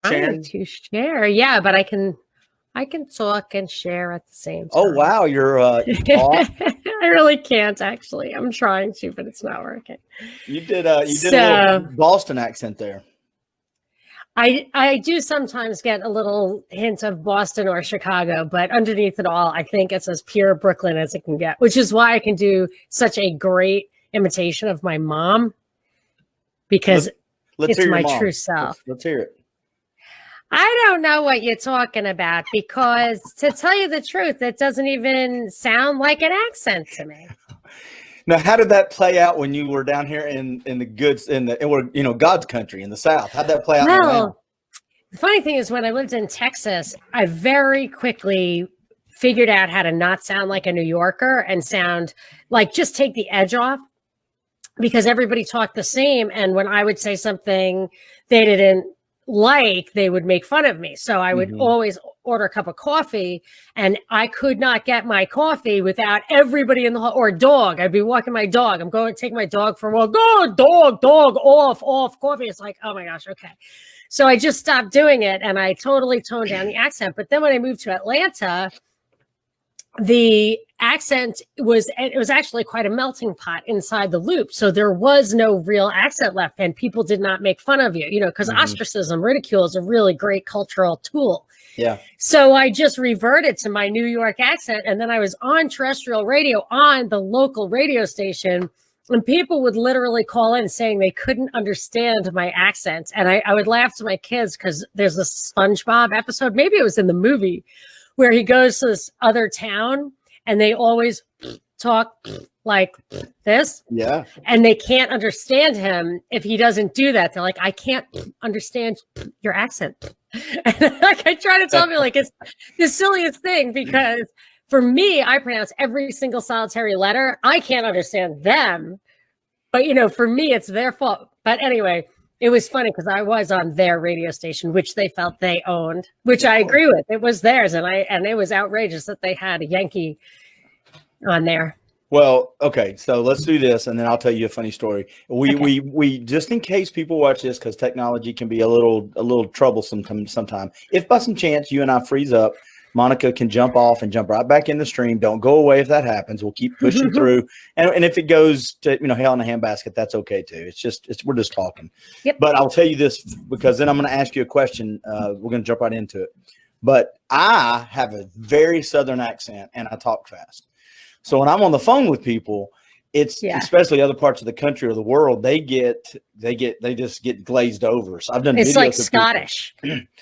trying to share. Yeah, but I can talk and share at the same time. Oh wow, you talk. I really can't actually. I'm trying to, but it's not working. You did a little Boston accent there. I do sometimes get a little hint of Boston or Chicago, but underneath it all, I think it's as pure Brooklyn as it can get, which is why I can do such a great imitation of my mom, because it's my true self. Let's hear it. I don't know what you're talking about, because to tell you the truth, it doesn't even sound like an accent to me. Now, how did that play out when you were down here in God's country in the South? How'd that play out? Well, the funny thing is, when I lived in Texas, I very quickly figured out how to not sound like a New Yorker and sound like, just take the edge off, because everybody talked the same. And when I would say something they didn't like, they would make fun of me. So I would always order a cup of coffee, and I could not get my coffee without everybody in the hall, or dog. I'd be walking my dog. I'm going to take my dog for a walk. Go, dog, off, coffee. It's like, oh my gosh, okay. So I just stopped doing it, and I totally toned down the accent. But then when I moved to Atlanta, the accent was actually quite a melting pot inside the loop. So there was no real accent left, and people did not make fun of you, because ostracism, ridicule is a really great cultural tool. Yeah. So I just reverted to my New York accent, and then I was on terrestrial radio on the local radio station, and people would literally call in saying they couldn't understand my accent. And I would laugh to my kids, because there's a SpongeBob episode, maybe it was in the movie, where he goes to this other town and they always talk like this. Yeah. And they can't understand him if he doesn't do that. They're like, I can't understand your accent. And like, I try to tell me, like, it's the silliest thing, because for me, I pronounce every single solitary letter. I can't understand them, but for me, it's their fault. But anyway, it was funny, because I was on their radio station, which they felt they owned, which I agree with. It was theirs, and it was outrageous that they had a Yankee on there. Well, okay, so let's do this, and then I'll tell you a funny story. We just in case people watch this, because technology can be a little troublesome sometimes. If by some chance you and I freeze up, Monica can jump off and jump right back in the stream. Don't go away if that happens. We'll keep pushing through. And if it goes to, hell in a handbasket, that's okay too. We're just talking. Yep. But I'll tell you this, because then I'm going to ask you a question. We're going to jump right into it. But I have a very Southern accent, and I talk fast. So when I'm on the phone with people, especially other parts of the country or the world, they just get glazed over. So I've done. It's like Scottish.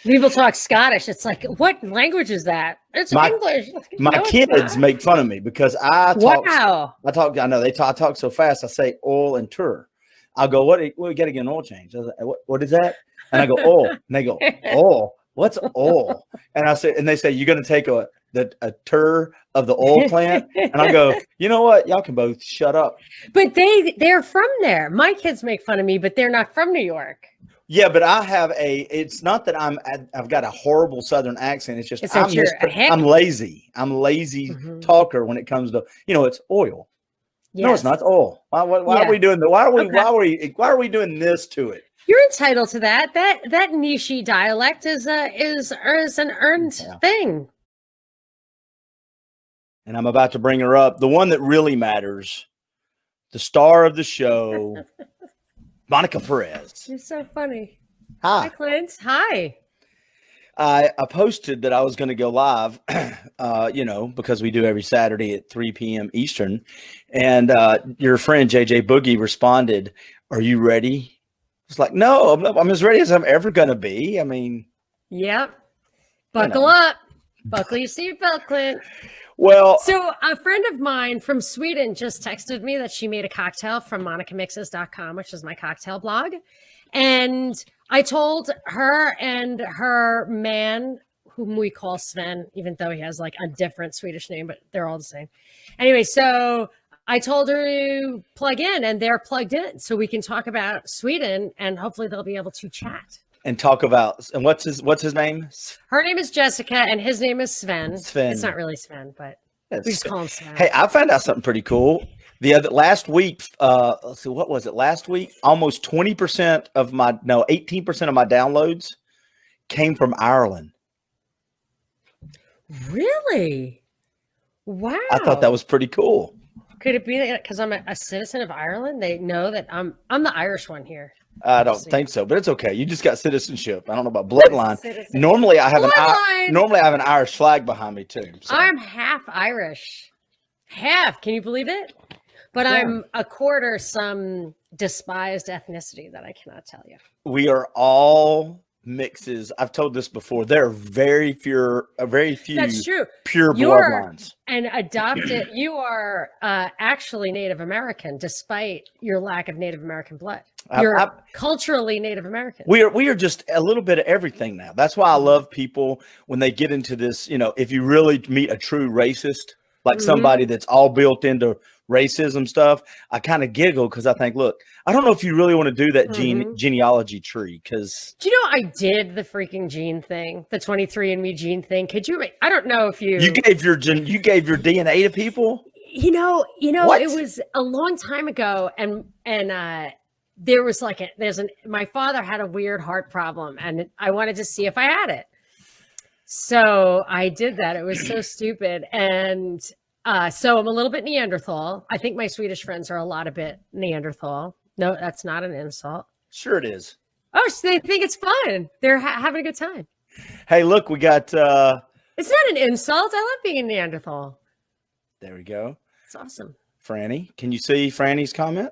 People talk Scottish. It's like, what language is that? It's English. My kids make fun of me because I talk. Wow. I know I talk so fast. I say oil and tour. I'll go, what? We got to get an oil change. I was like, what is that? And I go, oil. And they go, oil. What's oil? And I say, and they say, you're going to take a tour of the oil plant. And I go, you know what? Y'all can both shut up. But they're from there. My kids make fun of me, but they're not from New York. Yeah, but I have it's not that I've got a horrible Southern accent. It's just I'm lazy. I'm lazy talker when it comes to, it's oil. Yes. No, it's not. It's oil. Why are we doing that? Why are we doing this to it? You're entitled to that. That niche dialect is an earned thing. And I'm about to bring her up. The one that really matters, the star of the show, Monica Perez. You're so funny. Hi, Clint. Hi. I posted that I was going to go live, because we do every Saturday at 3 p.m. Eastern. And your friend, JJ Boogie, responded, "Are you ready?" It's like, no, I'm as ready as I'm ever going to be. I mean. Yep. Buckle up. Buckle your seatbelt, Clint. Well, so a friend of mine from Sweden just texted me that she made a cocktail from monicamixes.com, which is my cocktail blog. And I told her and her man, whom we call Sven, even though he has like a different Swedish name, but they're all the same. Anyway, so I told her to plug in, and they're plugged in, so we can talk about Sweden, and hopefully they'll be able to chat. And talk about, and what's his name? Her name is Jessica, and his name is Sven. Sven. It's not really Sven, but we just call him Sven. Hey, I found out something pretty cool. Last week, let's see, what was it? Last week, almost 18% of my downloads came from Ireland. Really? Wow. I thought that was pretty cool. Could it be that because I'm a citizen of Ireland, they know that I'm the Irish one here? I don't think so, but it's okay. You just got citizenship. I don't know about bloodline. Normally, I have an Irish flag behind me too. So. I'm half Irish. Half. Can you believe it? But I'm a quarter some despised ethnicity that I cannot tell you. We are all mixes. I've told this before. There are very few. That's true. Pure bloodlines. And adopted. You are actually Native American, despite your lack of Native American blood. You're culturally Native American. We are just a little bit of everything now. That's why I love people when they get into this. You know, if you really meet a true racist, like somebody that's all built into racism stuff, I kind of giggle because I think, look, I don't know if you really want to do that genealogy tree because. Do you know I did the freaking gene thing, the 23andMe gene thing? Could you? I don't know if you gave your DNA to people. You know, What? It was a long time ago, and there was my father had a weird heart problem, and I wanted to see if I had it. So I did that. It was so stupid. And so I'm a little bit Neanderthal. I think my Swedish friends are a lot of bit Neanderthal. No, that's not an insult. Sure it is. Oh, so they think it's fun. They're having a good time. Hey, look, we got... It's not an insult. I love being a Neanderthal. There we go. It's awesome. Franny, can you see Franny's comment?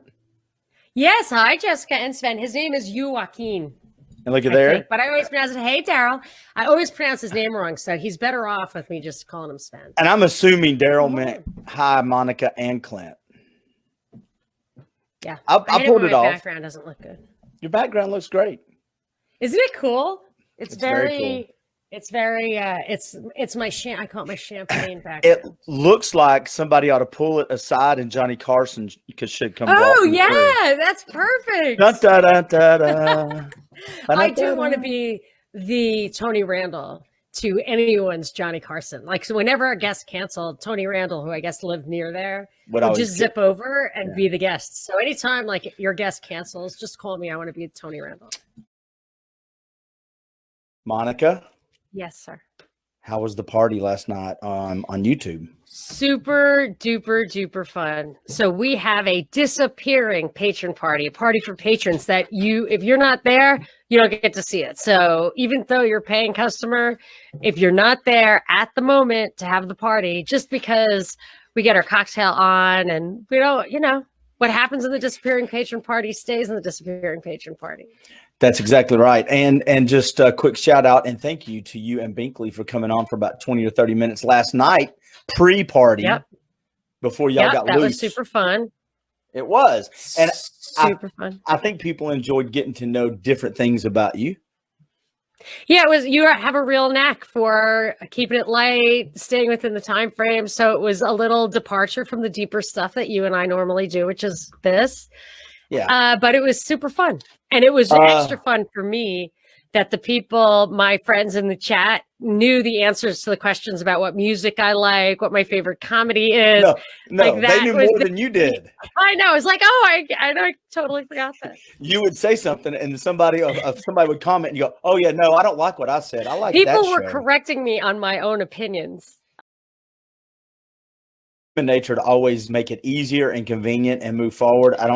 Yes. Hi, Jessica and Sven. His name is Joaquin. And look at there. But I always pronounce it, hey, Daryl. I always pronounce his name wrong, so he's better off with me just calling him Sven. And I'm assuming Daryl meant hi, Monica and Clint. Yeah. I pulled it off. My background doesn't look good. Your background looks great. Isn't it cool? It's very cool. It's very, it's my, I call it my champagne background. It looks like somebody ought to pull it aside and Johnny Carson should come. Oh, yeah, that's perfect. Dun, dun, dun, dun, dun. I do want to be the Tony Randall to anyone's Johnny Carson. Like, so whenever a guest canceled, Tony Randall, who I guess lived near there, would just zip over and be the guest. So anytime like your guest cancels, just call me. I want to be Tony Randall. Monica? Yes, sir. How was the party last night on YouTube? Super duper duper fun. So we have a disappearing patron party, a party for patrons that if you're not there, you don't get to see it. So even though you're a paying customer, if you're not there at the moment to have the party, just because we get our cocktail on and we don't, what happens in the disappearing patron party stays in the disappearing patron party. That's exactly right. And just a quick shout out and thank you to you and Binkley for coming on for about 20 or 30 minutes last night, pre-party, before y'all got loose. That was super fun. It was. And super fun. I think people enjoyed getting to know different things about you. Yeah, it was. You have a real knack for keeping it light, staying within the time frame. So it was a little departure from the deeper stuff that you and I normally do, which is this. Yeah. But it was super fun. And it was extra fun for me that the people, my friends in the chat, knew the answers to the questions about what music I like, what my favorite comedy is. No, like they knew more than you did. I know. It's like, I totally forgot that. You would say something and somebody would comment and you go, oh, yeah, no, I don't like what I said. I like that People were correcting me on my own opinions. In nature to always make it easier and convenient and move forward. I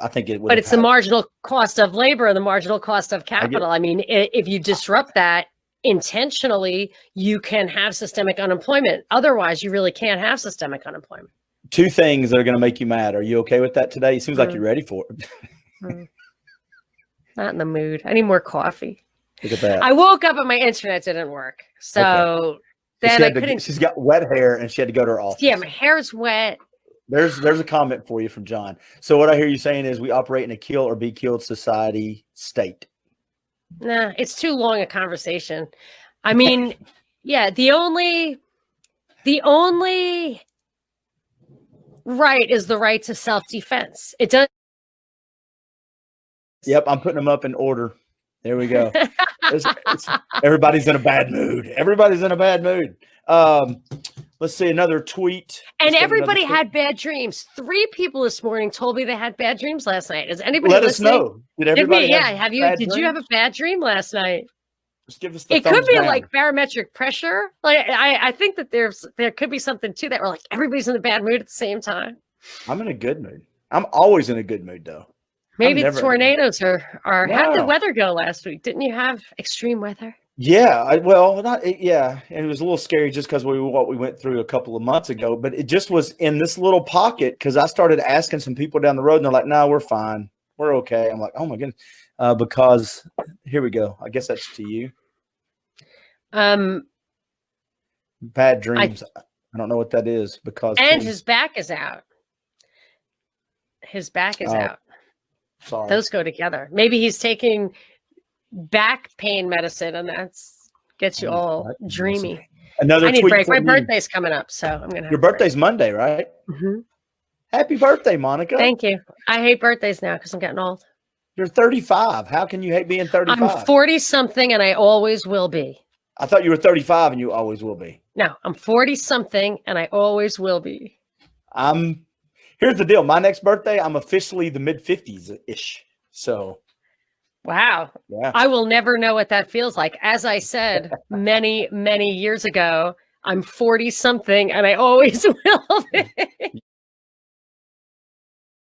think it would. But it's the marginal cost of labor and the marginal cost of capital. I mean, if you disrupt that intentionally, you can have systemic unemployment. Otherwise, you really can't have systemic unemployment. Two things that are going to make you mad. Are you okay with that today? It seems like you're ready for it. Not in the mood. I need more coffee. Look at that. I woke up and my internet didn't work. So. Okay. Then she's got wet hair and she had to go to her office. Yeah, my hair's wet. There's a comment for you from John. So what I hear you saying is we operate in a kill or be killed society state. Nah, it's too long a conversation. I mean, yeah, the only right is the right to self-defense. It does. Yep, I'm putting them up in order. There we go. Everybody's in a bad mood. Everybody's in a bad mood. Let's see another tweet. And everybody had bad dreams. 3 people this morning told me they had bad dreams last night. Is anybody Let listening? us know. Did everybody? Did you have a bad dream last night? Just give us the It could thumbs be down. like barometric pressure. Like I think that there could be something to that where like everybody's in a bad mood at the same time. I'm in a good mood. I'm always in a good mood though. Maybe the tornadoes are how did the No. weather go last week? Didn't you have extreme weather? Yeah, and it was a little scary just because what we went through a couple of months ago, but it just was in this little pocket because I started asking some people down the road, and they're like, "No, we're fine, we're okay." I'm like, "Oh my goodness," because here we go. I guess that's to you. Bad dreams. I don't know what that is because his back is out. His back is out. Sorry, those go together. Maybe he's taking back pain medicine, and that's gets you all dreamy. Another I need a tweet break. from My you. birthday's coming up, so I'm gonna. Your birthday's Monday, right? Mm-hmm. Happy birthday, Monica! Thank you. I hate birthdays now because I'm getting old. You're 35. How can you hate being 35? I'm 40 something, and I always will be. I thought you were 35, and you always will be. No, I'm 40 something, and I always will be. Here's the deal. My next birthday, I'm officially the mid 50s ish. So. Wow. Yeah. I will never know what that feels like. As I said many, many years ago, I'm 40 something and I always will be.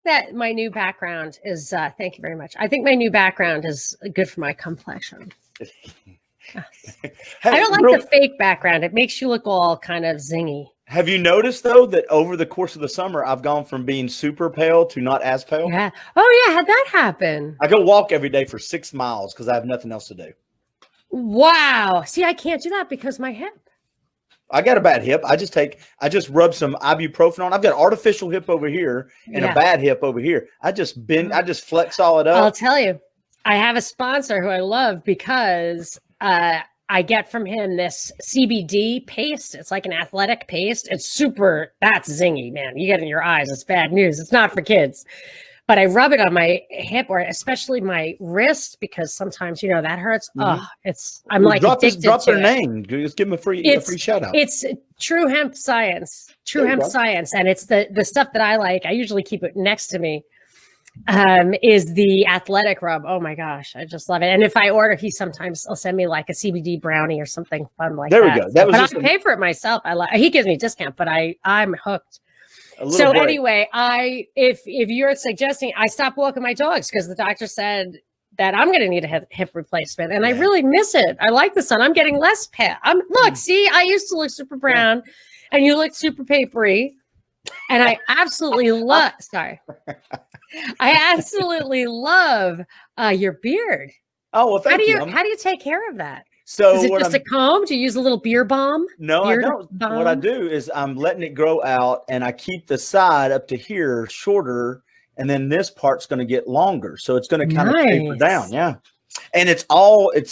That my new background is, thank you very much. I think my new background is good for my complexion. Hey, I don't like the fake background. It makes you look all kind of zingy. Have you noticed, though, that over the course of the summer, I've gone from being super pale to not as pale? Yeah. Oh, yeah. How'd that happen? I go walk every day for 6 miles because I have nothing else to do. Wow. See, I can't do that because my hip. I got a bad hip. I just rub some ibuprofen on. I've got artificial hip over here and a bad hip over here. I just flex all it up. I'll tell you, I have a sponsor who I love because I get from him this CBD paste. It's like an athletic paste. It's that's zingy, man. You get it in your eyes. It's bad news. It's not for kids. But I rub it on my hip or especially my wrist because sometimes, that hurts. Mm-hmm. I'm like addicted drop to their it. Name. Just give them a free shout out. It's True Hemp Science. And it's the stuff that I like. I usually keep it next to me. Is the athletic rub. Oh my gosh, I just love it. And if I order, he sometimes will send me like a CBD brownie or something fun like that. There we go. But I pay for it myself. He gives me a discount, but I'm hooked. So anyway, if you're suggesting I stop walking my dogs because the doctor said that I'm going to need a hip replacement, and I really miss it. I like the sun. I'm getting less pale. See, I used to look super brown, and you look super papery, and I absolutely love. Sorry. I absolutely love your beard. Oh, well, thank you. How do you take care of that? So is it just a comb? Do you use a little beard balm? No, I don't. What I do is I'm letting it grow out, and I keep the side up to here shorter, and then this part's going to get longer. So it's going to kind of taper down. Yeah. And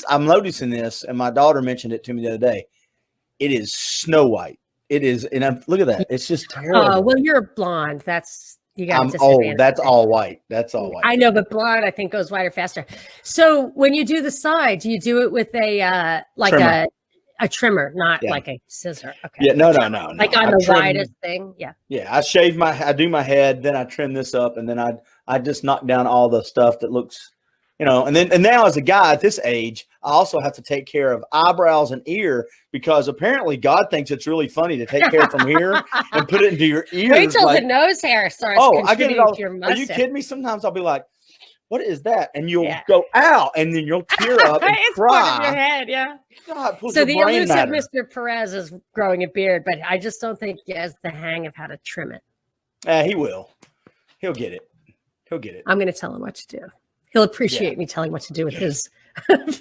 I'm noticing this, and my daughter mentioned it to me the other day. It is snow white. It is, and look at that. It's just terrible. Oh, well, you're blonde. You got that's all white. That's all white. I know, but blonde I think goes whiter faster. So when you do the side, do you do it with a trimmer, not like a scissor? Okay. Yeah, no. Like on the widest thing. Yeah. Yeah, I do my head, then I trim this up, and then I just knock down all the stuff that looks, and now as a guy at this age, I also have to take care of eyebrows and ear because apparently God thinks it's really funny to take care from here and put it into your ears. Wait till the nose hair starts contributing to your mustache. Are you kidding me? Sometimes I'll be like, what is that? And you'll go, ow, and then you'll tear up and it's cry. Part of your head, yeah. God, so the elusive Mr. Perez is growing a beard, but I just don't think he has the hang of how to trim it. He will. He'll get it. I'm going to tell him what to do. He'll appreciate me telling what to do with his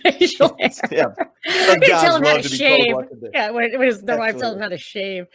facial hair. Yeah. Tell him how to shave. Yeah, when the wife tells him how to shave.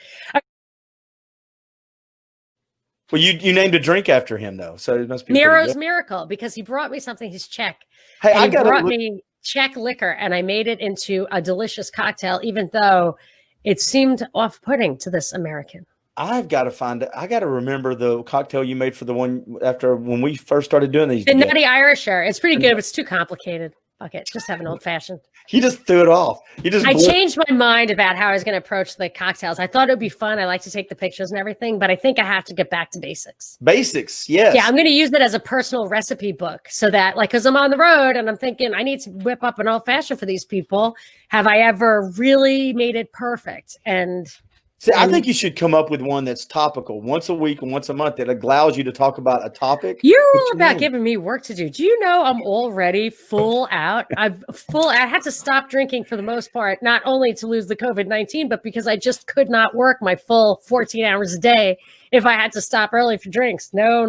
Well, you named a drink after him, though, so it must be Nero's Miracle because he brought me something. He's Czech. Hey, he brought me Czech liquor, and I made it into a delicious cocktail, even though it seemed off-putting to this American. I've got to find it. I got to remember the cocktail you made for the one after when we first started doing these. The Nutty Irisher. It's pretty good, but it's too complicated. Fuck it. Just have an old fashioned. You just threw it off. I changed my mind about how I was going to approach the cocktails. I thought it would be fun. I like to take the pictures and everything, but I think I have to get back to basics. Basics, yes. Yeah, I'm going to use it as a personal recipe book so that, like, because I'm on the road and I'm thinking I need to whip up an old fashioned for these people. Have I ever really made it perfect? See, I think you should come up with one that's topical once a week and once a month that allows you to talk about a topic. You're all about giving me work to do. Do you know I'm already full out? I had to stop drinking for the most part, not only to lose the COVID-19, but because I just could not work my full 14 hours a day if I had to stop early for drinks. No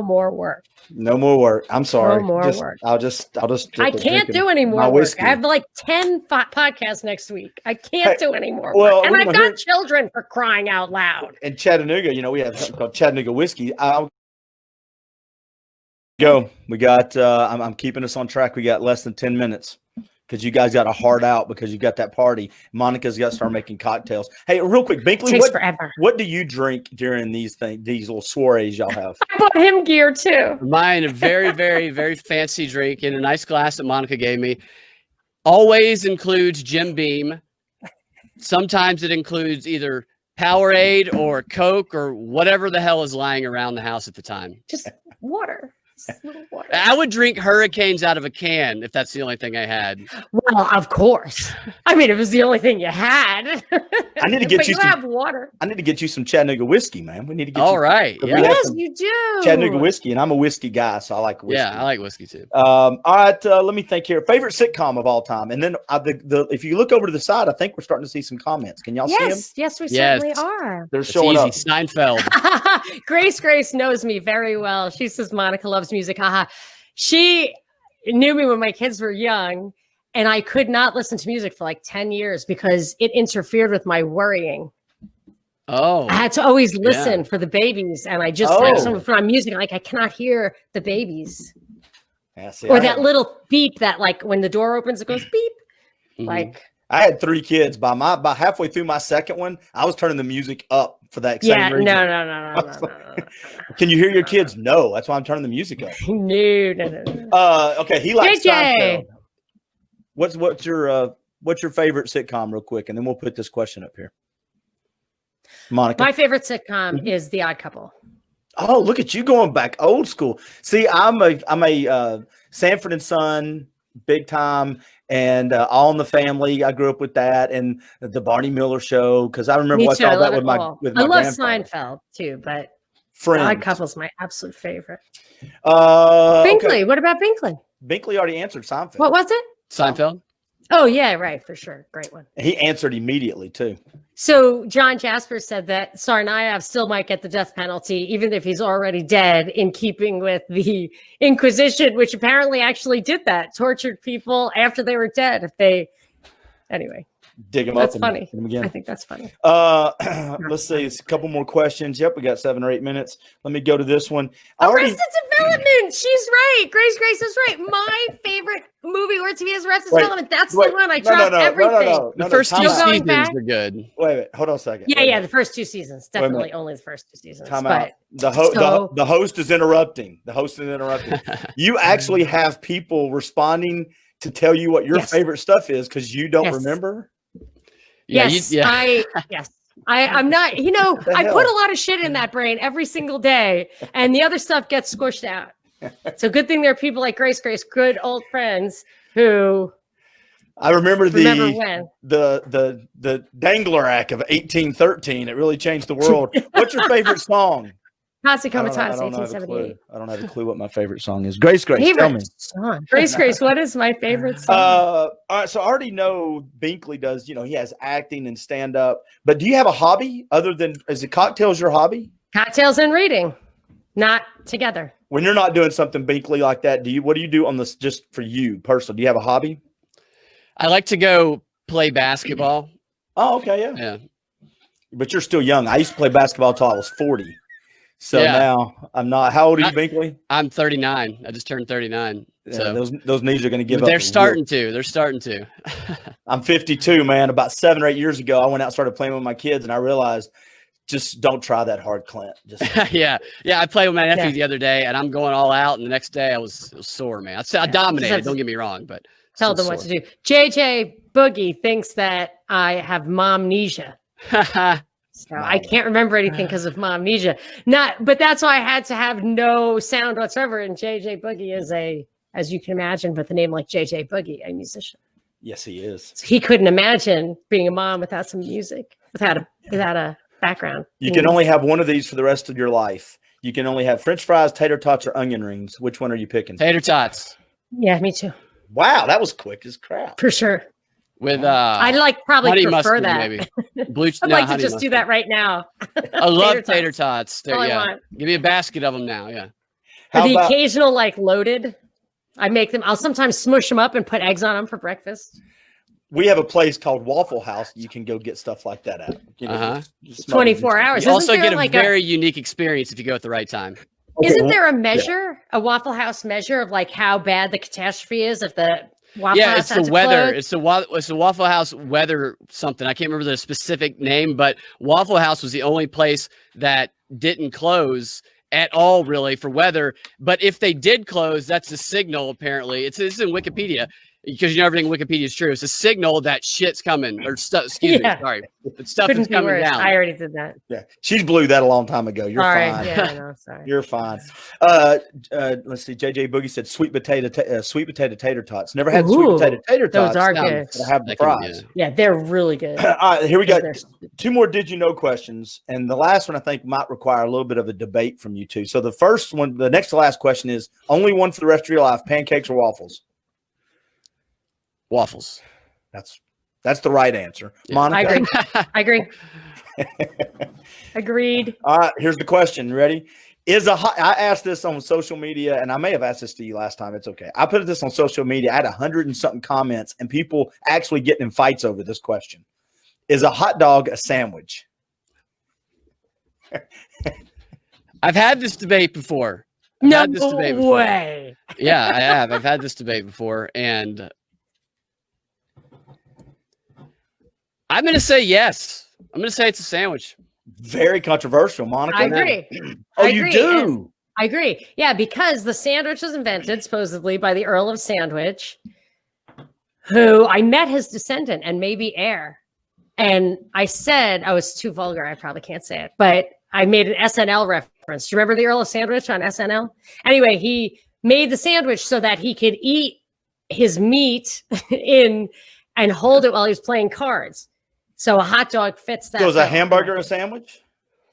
more work. No more work. I'm sorry. No more work. I'll just. I can't do any more work. I have like 10 podcasts next week. I can't do any more work. And I've got children, for crying out loud. In Chattanooga, we have something called Chattanooga whiskey. Go. We got. I'm keeping us on track. We got less than 10 minutes. Because you guys got a hard out because you got that party. Monica's got to start making cocktails. Hey, real quick, Binkley, takes forever. What do you drink during these little soirees y'all have? I bought him gear too. Mine, a very, very, very fancy drink in a nice glass that Monica gave me. Always includes Jim Beam. Sometimes it includes either Powerade or Coke or whatever the hell is lying around the house at the time. Just water. Water. I would drink Hurricanes out of a can if that's the only thing I had. Well, of course. I mean, it was the only thing you had. I need to get you some. Have water. I need to get you some Chattanooga whiskey, man. We need to get. All right. Yeah. Yes, you do. Chattanooga whiskey, and I'm a whiskey guy, so I like whiskey. Yeah, I like whiskey too. All right. Let me think here. Favorite sitcom of all time, and then if you look over to the side, I think we're starting to see some comments. Can y'all see them? Yes, we certainly are. They're showing up. Seinfeld. Grace knows me very well. She says Monica loves music. Haha. She knew me when my kids were young, and I could not listen to music for like 10 years because it interfered with my worrying. Oh, I had to always listen for the babies, and I just had someone put on music. Like, I cannot hear the babies. Yeah, see, or that little beep that, like, when the door opens, it goes beep. Mm-hmm. Like, I had 3 kids. By halfway through my second one, I was turning the music up for that same reason. No. Can you hear your kids? No. That's why I'm turning the music up. No. Okay, he likes Seinfeld. What's your favorite sitcom, real quick, and then we'll put this question up here. Monica. My favorite sitcom is The Odd Couple. Oh, look at you going back old school. See, I'm a Sanford and Son, big time, and All in the Family. I grew up with that, and the Barney Miller Show, because I remember watching all that with my I love Seinfeld too, but Friends. Odd Couple's my absolute favorite. Binkley. Okay. What about Binkley? Binkley already answered Seinfeld. What was it? Seinfeld. Oh yeah, right, for sure. Great one. He answered immediately too. So John Jasper said that Tsarnaev still might get the death penalty, even if he's already dead, in keeping with the Inquisition, which apparently actually did that, tortured people after they were dead. Anyway. Dig them that's up. Funny. Them again. I think that's funny. Let's see. It's a couple more questions. Yep, we got 7 or 8 minutes. Let me go to this one. Arrested Development. She's right. Grace is right. My favorite movie or TV is Arrested Development. That's the one I dropped everything. No, the first 2 seasons are good. Wait. Hold on a second. Yeah. The first 2 seasons. Definitely only the first 2 seasons. Time out. The host is interrupting. You actually have people responding to tell you what your favorite stuff is because you don't remember. Yes, I'm not, I put a lot of shit in that brain every single day, and the other stuff gets squished out. So good thing there are people like Grace, good old friends who I remember when. the Dangler Act of 1813. It really changed the world. What's your favorite song? Tatsi Komatasi, 1878. I don't have a clue what my favorite song is. Grace, tell me. Song. Grace, what is my favorite song? All right, so I already know Binkley does, he has acting and stand-up. But do you have a hobby other than, is it cocktails your hobby? Cocktails and reading, not together. When you're not doing something Binkley like that, what do you do on this just for you personally? Do you have a hobby? I like to go play basketball. Oh, okay, yeah. But you're still young. I used to play basketball until I was 40. So now I'm not. How old are you, Binkley? I'm 39. I just turned 39. So those knees are going to give up. They're starting to. I'm 52, man. About 7 or 8 years ago, I went out and started playing with my kids, and I realized just don't try that hard, Clint. Just yeah. I played with my nephew the other day, and I'm going all out. And the next day, it was sore, man. I dominated. Don't get me wrong, but tell them what to do. JJ Boogie thinks that I have momnesia. So I can't remember anything because of momnesia. But that's why I had to have no sound whatsoever. And JJ Boogie is as you can imagine, with a name like JJ Boogie, a musician. Yes, he is. So he couldn't imagine being a mom without some music, without a background. You can only have one of these for the rest of your life. You can only have French fries, tater tots, or onion rings. Which one are you picking? Tater tots. Yeah, me too. Wow, that was quick as crap. For sure. With I'd probably prefer mustard, that. Maybe. I'd like to just do that right now. I love tater tots. That's all I want. Give me a basket of them now. Yeah. Occasional loaded. I make them. I'll sometimes smush them up and put eggs on them for breakfast. We have a place called Waffle House. You can go get stuff like that at. 24 hours. You also get a very unique experience if you go at the right time. Okay, isn't there a measure, a Waffle House measure of how bad the catastrophe is if the Waffle House it's the weather. It's the Waffle House weather something. I can't remember the specific name, but Waffle House was the only place that didn't close at all, really, for weather. But if they did close, that's a signal. Apparently, it's in Wikipedia. Because everything in Wikipedia is true. It's a signal that shit's coming, or stuff. Excuse me, sorry, but stuff is coming down. I already did that. Yeah, she blew that a long time ago. You're fine. Yeah, no, sorry. You're fine. Let's see. JJ Boogie said sweet potato tater tots. Never had sweet potato tater tots. Those are good. I have the fries. Yeah, they're really good. All right, here we go. 2 more did you know questions, and the last one I think might require a little bit of a debate from you two. So the first one, the next to last question is only one for the rest of your life: pancakes or waffles? Waffles. That's the right answer. Yeah. Monica? I agree. Agreed. All right, here's the question. Ready? I asked this on social media, and I may have asked this to you last time. It's okay. I put this on social media. I had 100 and something comments, and people actually getting in fights over this question. Is a hot dog a sandwich? I've had this debate before. No way. Yeah, I have. I've had this debate before, and I'm going to say yes. I'm going to say it's a sandwich. Very controversial, Monica. I agree. Oh, you do? I agree. Yeah, because the sandwich was invented supposedly by the Earl of Sandwich, who I met his descendant and maybe heir. And I said, I was too vulgar. I probably can't say it, but I made an SNL reference. Do you remember the Earl of Sandwich on SNL? Anyway, he made the sandwich so that he could eat his meat and hold it while he was playing cards. So a hot dog fits that. So is a hamburger a sandwich?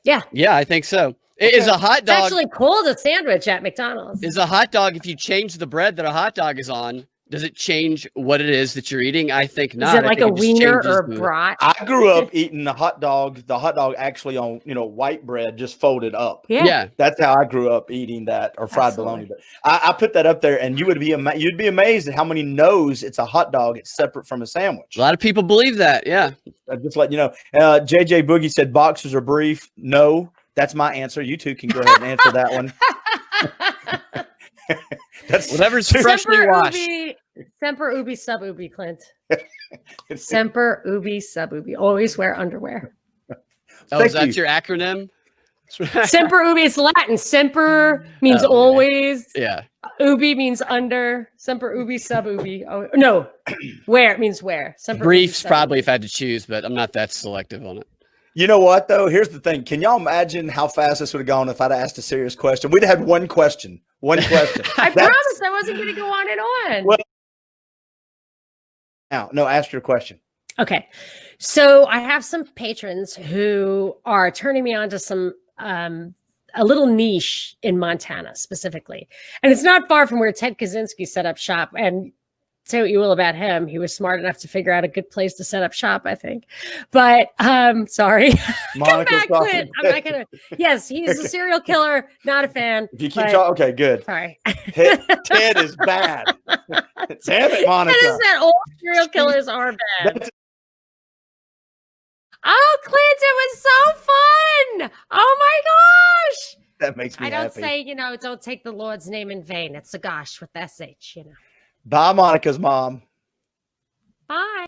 Yeah. Yeah, I think so. Okay. Is a hot dog actually called a sandwich at McDonald's? Is a hot dog, if you change the bread that a hot dog is on, does it change what it is that you're eating? I think not. Is it like a wiener or a brat? I grew up eating the hot dog actually on, white bread just folded up. Yeah. That's how I grew up eating that, or fried bologna. But I put that up there, and you'd be amazed at how many knows it's a hot dog. It's separate from a sandwich. A lot of people believe that. Yeah. Just let you know. JJ Boogie said boxers are brief. No, that's my answer. You two can go ahead and answer that one. That's whatever's freshly washed. Semper ubi sub ubi, Clint. Semper ubi sub ubi. Always wear underwear. Oh, is that your acronym? Semper ubi. It's Latin. Semper means always. Yeah. Ubi means under. Semper ubi sub ubi. Oh no, where it means where. Semper briefs probably if I had to choose, but I'm not that selective on it. You know what though? Here's the thing. Can y'all imagine how fast this would have gone if I'd asked a serious question? We'd have had one question. One question. I promised I wasn't going to go on and on. Well, no, ask your question. Okay. So I have some patrons who are turning me on to some a little niche in Montana specifically. And it's not far from where Ted Kaczynski set up shop. And say what you will about him, he was smart enough to figure out a good place to set up shop, I think. But sorry. Come back, Clint. I'm not gonna. Yes, he's a serial killer. Not a fan. If you keep talking, okay, good. Sorry. Ted is bad. Damn it, Monica. Ted is that all serial killers are bad. Oh, Clint, it was so fun. Oh my gosh. That makes me happy. I don't say, don't take the Lord's name in vain. It's a gosh with SH, Bye, Monica's mom. Bye.